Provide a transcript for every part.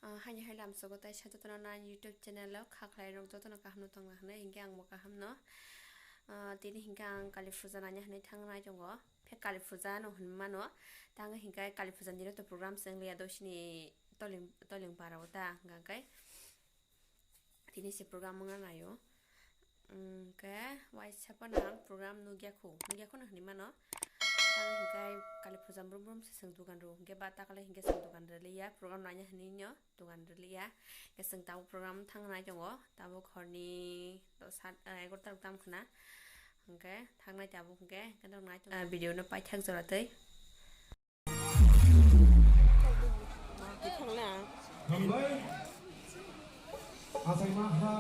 Hanya halam sogotai satu na YouTube channel lo khaklai rong joto na kaham no tong na hingga ang mo kaham no tini hingga ang kali puja nanya hanai thang nai jongo phe kali puja no hunma no tang hingga kali puja ni to program seng liya dosini toling para uta gakai tini si program nga nayo ke wai sapa na program nugya ko na hani mano tang hingkai kali puja brum se seng dukan ro hingga bata kala hingga seng dukan reliya program nanya hani nyo dukan reliya ke seng tabu program thang nai jongo tabu khorni to sat egorta tam khna hingga thang nai tabu hingga kadang nai video no pai thang jora tei Asai maha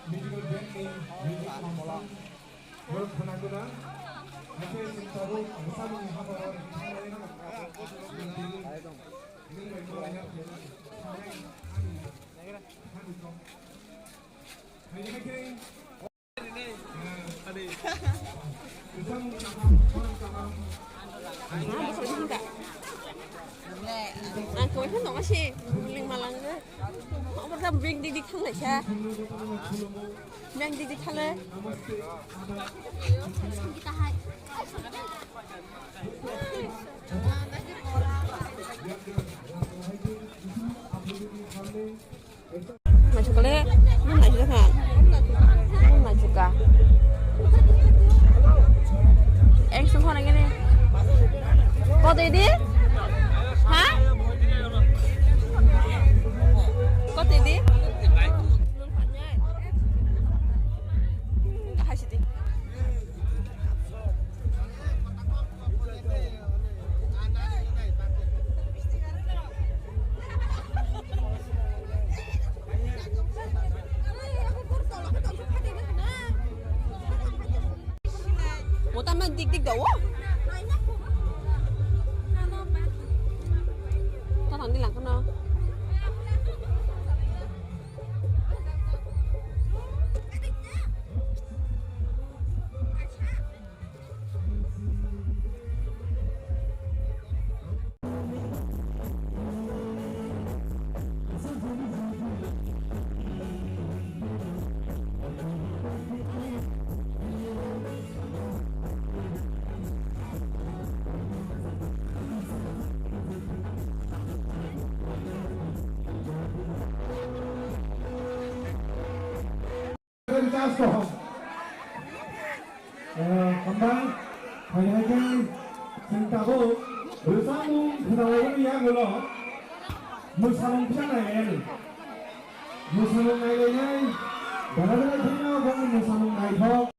medical banking medical masalah berkenaan Nanti sintaro bersama dengan apa orang yang mana ini memang banyak Cô thích nói gì? Mình mà lần đấy. Họ bắt đầu riêng đi khăn lại xa. Riêng đi khăn lên. Kita hai. Mà chocolate, lúc này chưa hả? Lúc này chưa cả. Em xuống con này nghe nè. Có gì đi? Hả? Có tiền đi. Hai chị đi. Một tam mình đi đủ á. Tao thằng đi làm con nào? kembang hayai sentago bersama kedalam yang lo musalong pisanai musalong naiknya dalam dunia orang musalong naik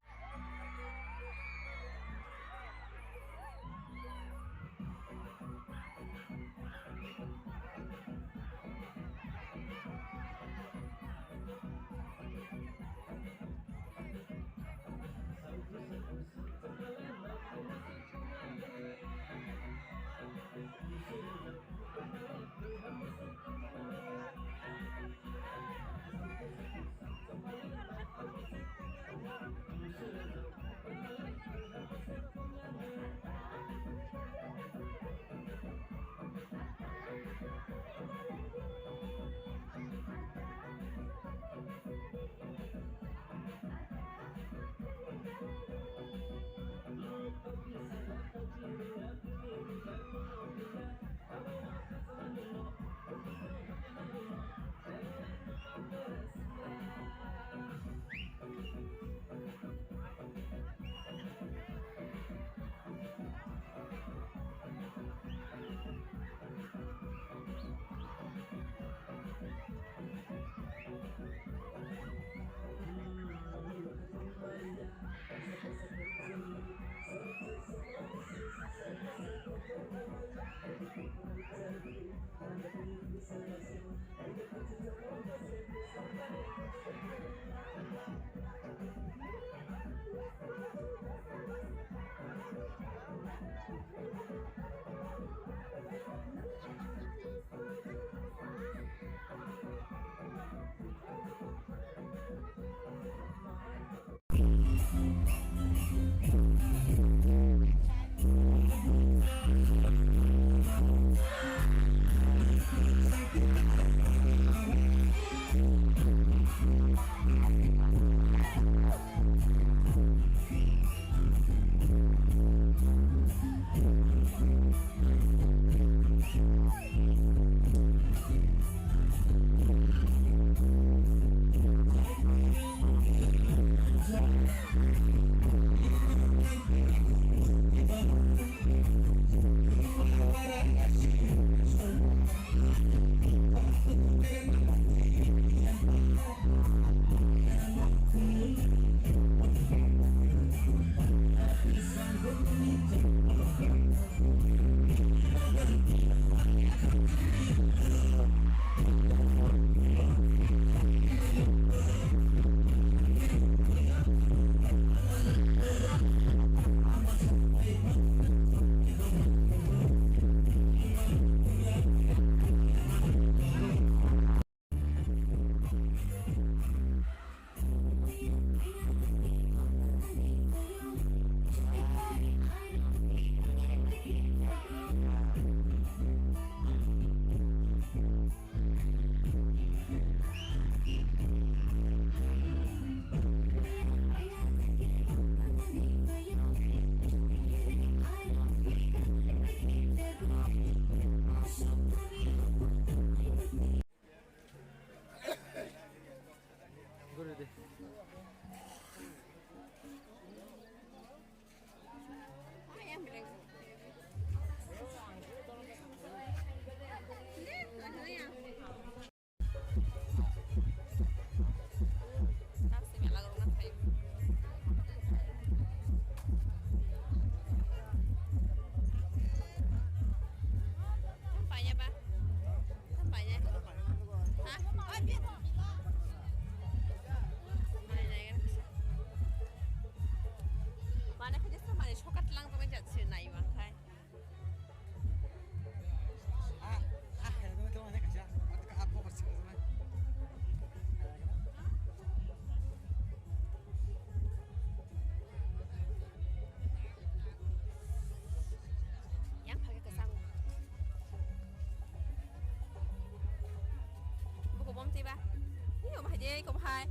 je ko hai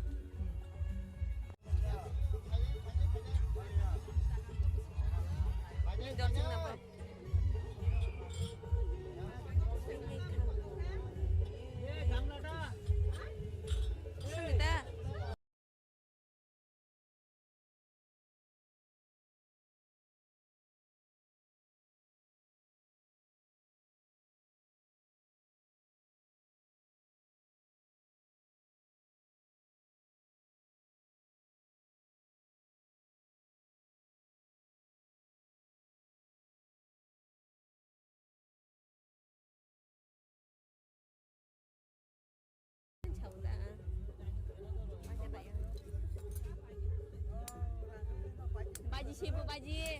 ni dor sing na ba kita Baji sibu baji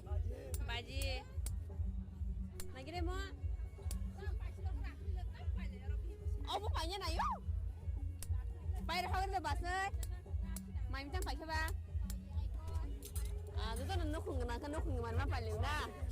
lagi deh mau oh bapaknya na yo bay ra hơi bas ơi mày chẳng phải ba à tôi nó khùng mà nó khùng mà nó phải liều ra